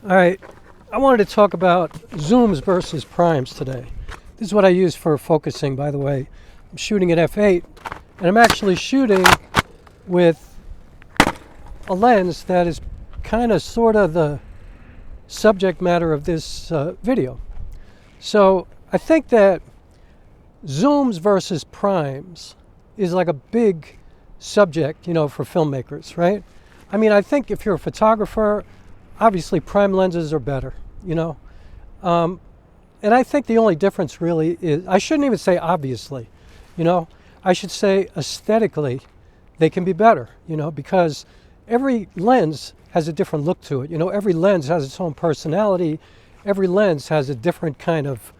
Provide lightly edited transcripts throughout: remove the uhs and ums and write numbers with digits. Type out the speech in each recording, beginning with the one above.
All right, I wanted to talk about zooms versus primes today. This is what I use for focusing, by the way. I'm shooting at f8, and I'm actually shooting with a lens that is kind of sort of the subject matter of this video. So I think that zooms versus primes is like a big subject, for filmmakers, right? I mean, I think if you're a photographer, obviously prime lenses are better, and I think the only difference really is, I shouldn't even say obviously, I should say aesthetically they can be better, because every lens has a different look to it. Every lens has its own personality. Every lens has a different kind of,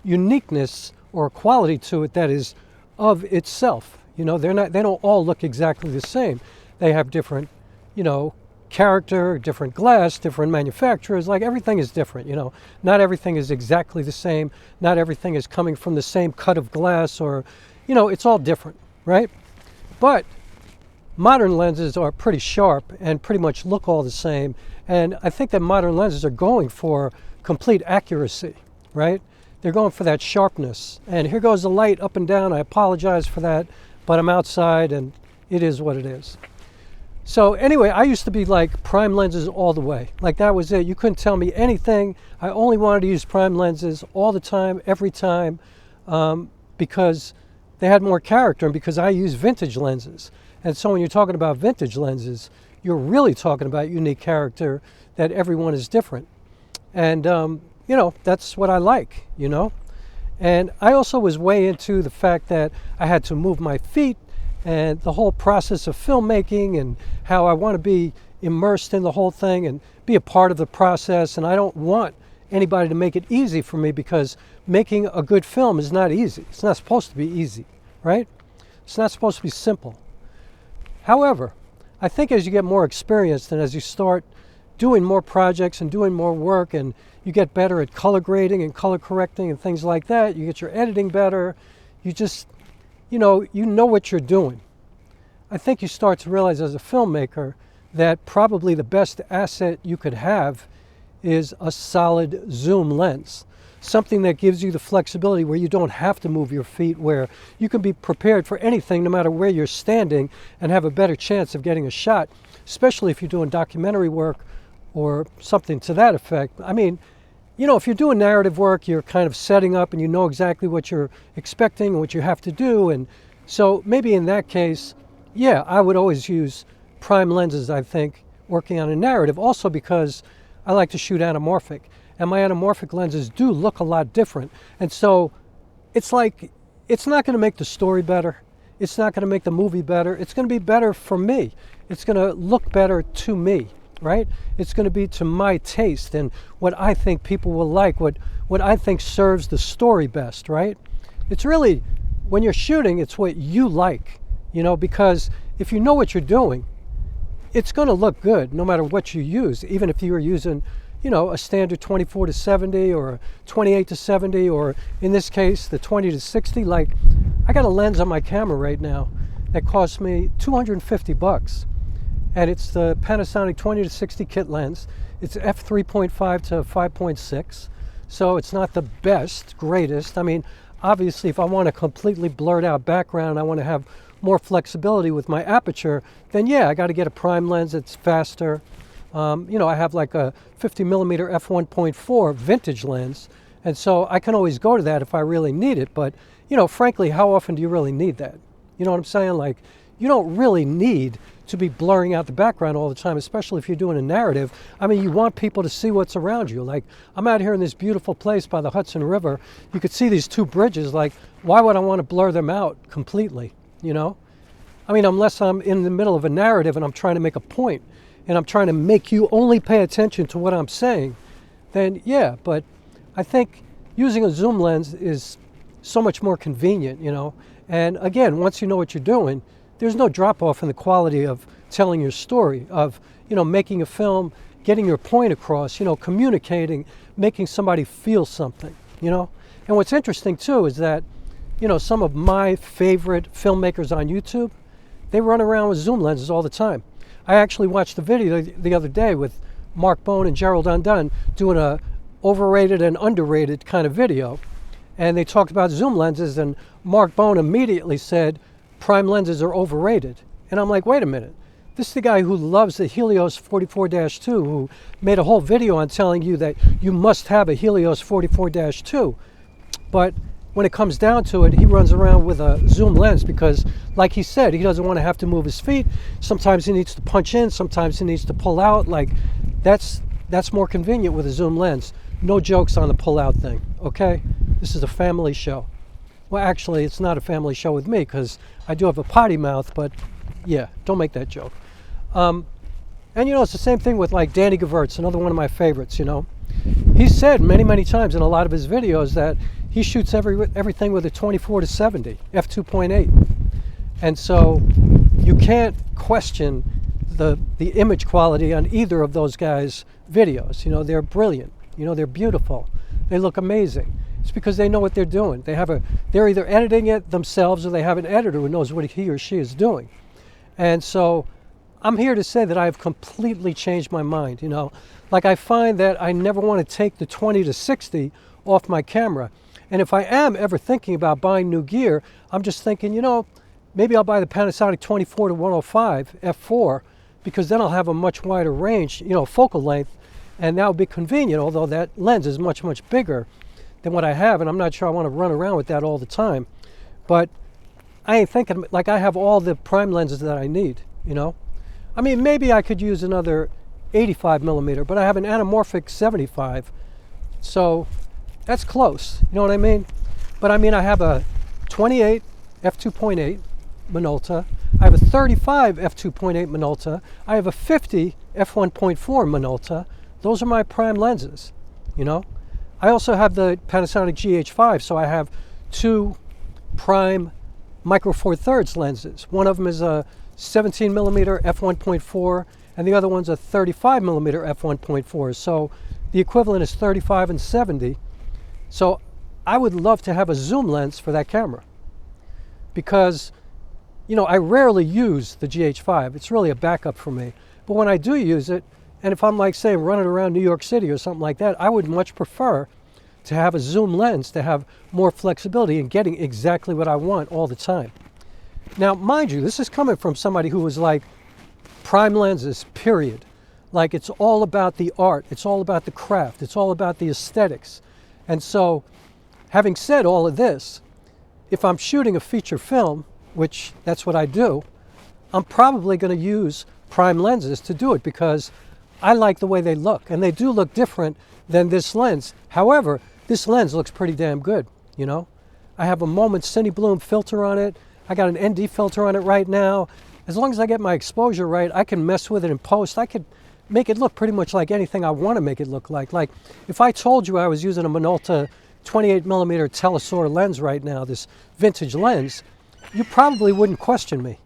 uniqueness or quality to it that is of itself. They don't all look exactly the same. They have different, character, different glass, different manufacturers. Like everything is different, Not everything is exactly the same. Not everything is coming from the same cut of glass, or, it's all different, right? But modern lenses are pretty sharp and pretty much look all the same. And I think that modern lenses are going for complete accuracy, right? They're going for that sharpness. And here goes the light up and down. I apologize for that, but I'm outside and it is what it is. So anyway, I used to be like prime lenses all the way. Like that was it. You couldn't tell me anything. I only wanted to use prime lenses all the time, every time, because they had more character and because I use vintage lenses. And so when you're talking about vintage lenses, you're really talking about unique character, that everyone is different. And, that's what I like, And I also was way into the fact that I had to move my feet and the whole process of filmmaking and how I want to be immersed in the whole thing and be a part of the process. And I don't want anybody to make it easy for me, because making a good film is not easy. It's not supposed to be easy, right? It's not supposed to be simple. However, I think as you get more experienced and as you start doing more projects and doing more work and you get better at color grading and color correcting and things like that, you get your editing better, you just, you know what you're doing. I think you start to realize as a filmmaker that probably the best asset you could have is a solid zoom lens. Something that gives you the flexibility where you don't have to move your feet, where you can be prepared for anything no matter where you're standing and have a better chance of getting a shot, especially if you're doing documentary work or something to that effect. I mean, if you're doing narrative work, you're kind of setting up and you know exactly what you're expecting and what you have to do. And so maybe in that case, yeah, I would always use prime lenses, I think, working on a narrative. Also because I like to shoot anamorphic. And my anamorphic lenses do look a lot different. And so it's like, it's not going to make the story better. It's not going to make the movie better. It's going to be better for me. It's going to look better to me, right? It's going to be to my taste and what I think people will like, what I think serves the story best, right? It's really, when you're shooting, it's what you like, because if you know what you're doing, it's going to look good no matter what you use, even if you were using a standard 24 to 70 or 28 to 70, or in this case, the 20 to 60. Like, I got a lens on my camera right now that cost me $250. And it's the Panasonic 20 to 60 kit lens. It's f3.5 to 5.6. So it's not the best, greatest. I mean, obviously, if I want a completely blurred out background, I want to have more flexibility with my aperture, then yeah, I got to get a prime lens that's faster. I have like a 50 millimeter f1.4 vintage lens, and so I can always go to that if I really need it. But, frankly, how often do you really need that? You know what I'm saying? Like, you don't really need to be blurring out the background all the time, especially if you're doing a narrative. I mean, you want people to see what's around you. Like, I'm out here in this beautiful place by the Hudson River. You could see these two bridges. Like, why would I want to blur them out completely, I mean, unless I'm in the middle of a narrative and I'm trying to make a point, and I'm trying to make you only pay attention to what I'm saying, then yeah, but I think using a zoom lens is so much more convenient, And again, once you know what you're doing, there's no drop-off in the quality of telling your story, of, making a film, getting your point across, communicating, making somebody feel something, And what's interesting, too, is that, some of my favorite filmmakers on YouTube, they run around with zoom lenses all the time. I actually watched a video the other day with Mark Bone and Gerald Undone doing a overrated and underrated kind of video. And they talked about zoom lenses, and Mark Bone immediately said prime lenses are overrated. And I'm like, wait a minute. This is the guy who loves the Helios 44-2, who made a whole video on telling you that you must have a Helios 44-2. But when it comes down to it, he runs around with a zoom lens because, like he said, he doesn't want to have to move his feet. Sometimes he needs to punch in, sometimes he needs to pull out. Like, that's more convenient with a zoom lens. No jokes on the pull-out thing, okay? This is a family show. Well, actually, it's not a family show with me because I do have a potty mouth, but yeah, don't make that joke. And you know, it's the same thing with like Danny Gevirtz, another one of my favorites, you know. He said many, many times in a lot of his videos that he shoots everything with a 24-70, f2.8. And so you can't question the image quality on either of those guys' videos. You know, they're brilliant. You know, they're beautiful. They look amazing. It's because they know what they're doing. They're either editing it themselves or they have an editor who knows what he or she is doing. And so I'm here to say that I've completely changed my mind, you know. Like, I find that I never want to take the 20-60 off my camera. And if I am ever thinking about buying new gear, I'm just thinking, you know, maybe I'll buy the Panasonic 24-105 f4 because then I'll have a much wider range, you know, focal length, and that would be convenient, although that lens is much, much bigger than what I have, and I'm not sure I want to run around with that all the time. But I ain't thinking, like, I have all the prime lenses that I need, you know. I mean, maybe I could use another 85mm, but I have an Anamorphic 75, so that's close, you know what I mean? But I mean, I have a 28 f2.8 Minolta, I have a 35 f2.8 Minolta, I have a 50 f1.4 Minolta. Those are my prime lenses, you know? I also have the Panasonic GH5, so I have two prime micro four thirds lenses. One of them is a 17mm f1.4, and the other one's a 35mm f1.4. So the equivalent is 35 and 70. So I would love to have a zoom lens for that camera because, you know, I rarely use the GH5. It's really a backup for me. But when I do use it, and if I'm, like, say, running around New York City or something like that, I would much prefer to have a zoom lens to have more flexibility in getting exactly what I want all the time. Now, mind you, this is coming from somebody who was like, prime lenses, period. Like, it's all about the art. It's all about the craft. It's all about the aesthetics. And so, having said all of this, if I'm shooting a feature film, which that's what I do, I'm probably going to use prime lenses to do it because I like the way they look, and they do look different than this lens. However, this lens looks pretty damn good, you know? I have a Moment Cine Bloom filter on it. I got an ND filter on it right now. As long as I get my exposure right, I can mess with it in post. I could make it look pretty much like anything I want to make it look like. Like, if I told you I was using a Minolta 28mm Telesor lens right now, this vintage lens, you probably wouldn't question me,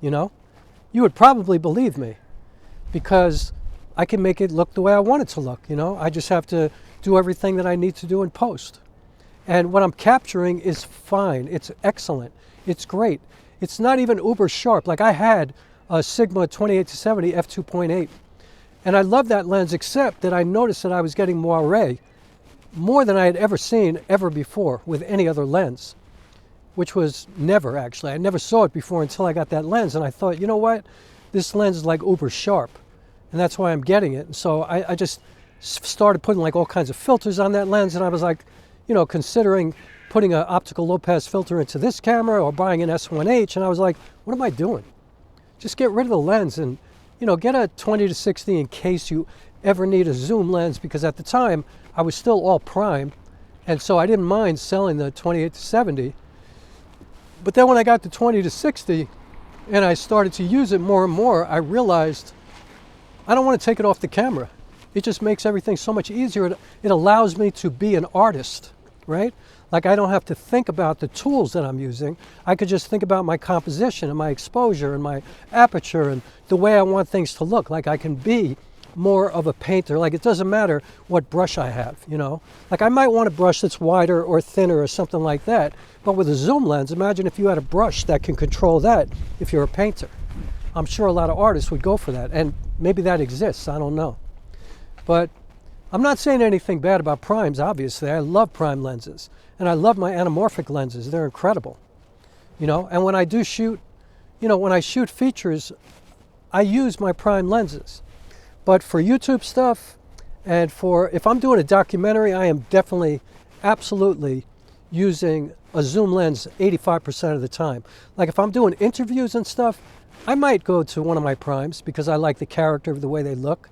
you know? You would probably believe me because I can make it look the way I want it to look, you know? I just have to do everything that I need to do in post. And what I'm capturing is fine. It's excellent. It's great. It's not even uber sharp. Like, I had a Sigma 28-70 f2.8, and I love that lens, except that I noticed that I was getting moire more than I had ever seen ever before with any other lens, which was never, actually. I never saw it before until I got that lens, and I thought, you know what? This lens is like uber sharp. And that's why I'm getting it. And so I just started putting like all kinds of filters on that lens, and I was like, you know, considering putting an optical low-pass filter into this camera or buying an S1H, and I was like, what am I doing? Just get rid of the lens and, you know, get a 20-60 in case you ever need a zoom lens, because at the time I was still all prime, and so I didn't mind selling the 28-70. But then when I got to 20-60 and I started to use it more and more, I realized I don't want to take it off the camera. It just makes everything so much easier. It allows me to be an artist, right? Like, I don't have to think about the tools that I'm using. I could just think about my composition and my exposure and my aperture and the way I want things to look. Like, I can be more of a painter. Like, it doesn't matter what brush I have, you know? Like, I might want a brush that's wider or thinner or something like that. But with a zoom lens, imagine if you had a brush that can control that if you're a painter. I'm sure a lot of artists would go for that. And maybe that exists, I don't know. But I'm not saying anything bad about primes, obviously. I love prime lenses. And I love my anamorphic lenses. They're incredible. You know, and when I do shoot, you know, when I shoot features, I use my prime lenses. But for YouTube stuff, and for, if I'm doing a documentary, I am definitely, absolutely using a zoom lens 85% of the time. Like if I'm doing interviews and stuff, I might go to one of my primes because I like the character of the way they look.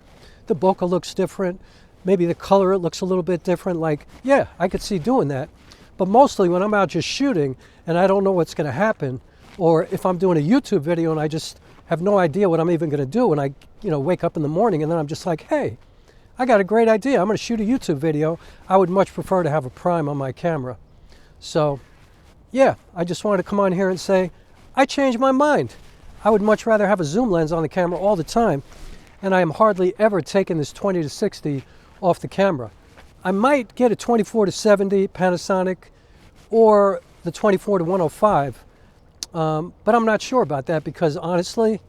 The bokeh looks different. Maybe the color, it looks a little bit different. Like, yeah, I could see doing that. But mostly when I'm out just shooting and I don't know what's going to happen, or if I'm doing a YouTube video and I just have no idea what I'm even going to do, and I, you know, wake up in the morning and then I'm just like, hey, I got a great idea. I'm going to shoot a YouTube video. I would much prefer to have a prime on my camera. So, yeah, I just wanted to come on here and say, I changed my mind. I would much rather have a zoom lens on the camera all the time, and I am hardly ever taking this 20 to 60 off the camera. I might get a 24 to 70 Panasonic or the 24 to 105, but I'm not sure about that because honestly,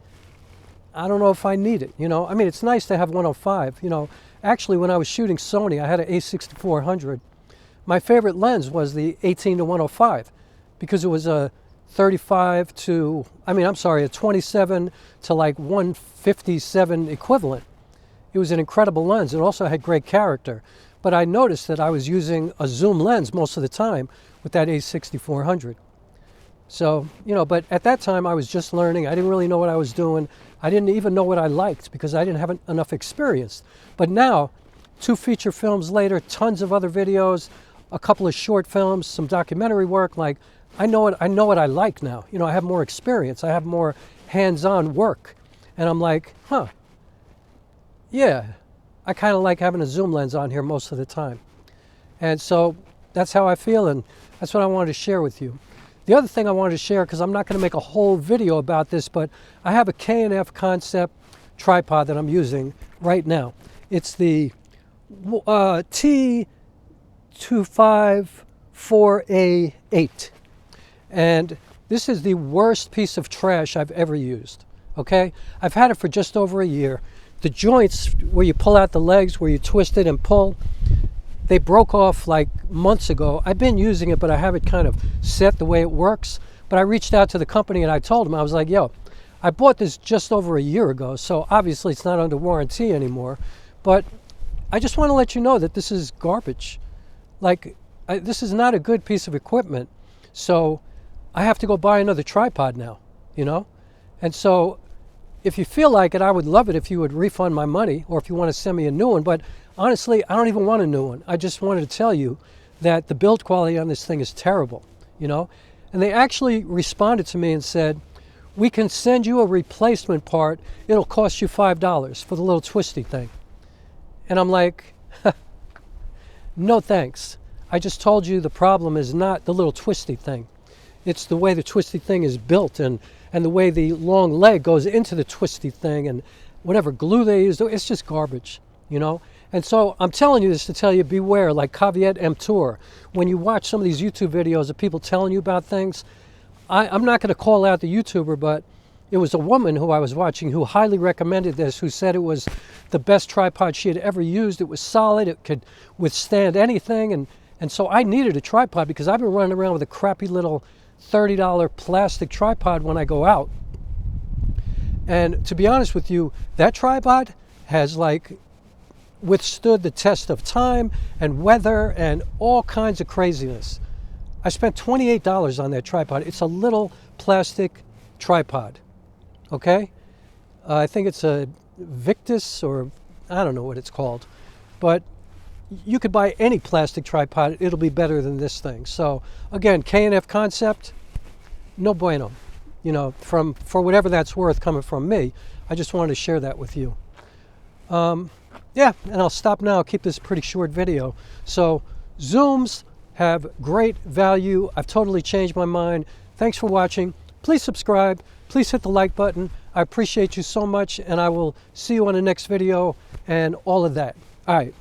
I don't know if I need it, you know. I mean, it's nice to have 105, you know. Actually, when I was shooting Sony, I had an A6400. My favorite lens was the 18 to 105 because it was a 35 to, I mean, I'm sorry, a 27 to like 157 equivalent. It was an incredible lens. It also had great character. But I noticed that I was using a zoom lens most of the time with that A6400. So, you know, but at that time I was just learning. I didn't really know what I was doing. I didn't even know what I liked because I didn't have enough experience. But now, 2 feature films later, tons of other videos, a couple of short films, some documentary work, like I know what I like now. You know, I have more experience. I have more hands-on work. And I'm like, huh, yeah, I kind of like having a zoom lens on here most of the time. And so that's how I feel, and that's what I wanted to share with you. The other thing I wanted to share, because I'm not going to make a whole video about this, but I have a K&F concept tripod that I'm using right now. It's the T254A8. And this is the worst piece of trash I've ever used, okay? I've had it for just over a year. The joints where you pull out the legs, where you twist it and pull, they broke off like months ago. I've been using it, but I have it kind of set the way it works. But I reached out to the company and I told them, I was like, yo, I bought this just over a year ago, so obviously it's not under warranty anymore. But I just want to let you know that this is garbage. Like, this is not a good piece of equipment. So I have to go buy another tripod now, you know? And so if you feel like it, I would love it if you would refund my money, or if you want to send me a new one. But honestly, I don't even want a new one. I just wanted to tell you that the build quality on this thing is terrible, you know? And they actually responded to me and said, we can send you a replacement part. It'll cost you $5 for the little twisty thing. And I'm like, no thanks. I just told you the problem is not the little twisty thing. It's the way the twisty thing is built, and the way the long leg goes into the twisty thing, and whatever glue they use, it's just garbage, you know? And so I'm telling you this to tell you, beware, like caveat emptor. When you watch some of these YouTube videos of people telling you about things, I'm not going to call out the YouTuber, but it was a woman who I was watching who highly recommended this, who said it was the best tripod she had ever used. It was solid, it could withstand anything, and so I needed a tripod because I've been running around with a crappy little $30 plastic tripod when I go out. And to be honest with you, that tripod has like withstood the test of time and weather and all kinds of craziness. I spent $28 on that tripod. It's a little plastic tripod, okay? I think it's a Victiv, or I don't know what it's called, but you could buy any plastic tripod. It'll be better than this thing. So again, K&F concept, no bueno. You know, for whatever that's worth coming from me, I just wanted to share that with you. Yeah, and I'll stop now. I'll keep this a pretty short video. So zooms have great value. I've totally changed my mind. Thanks for watching. Please subscribe. Please hit the like button. I appreciate you so much, and I will see you on the next video and all of that. All right.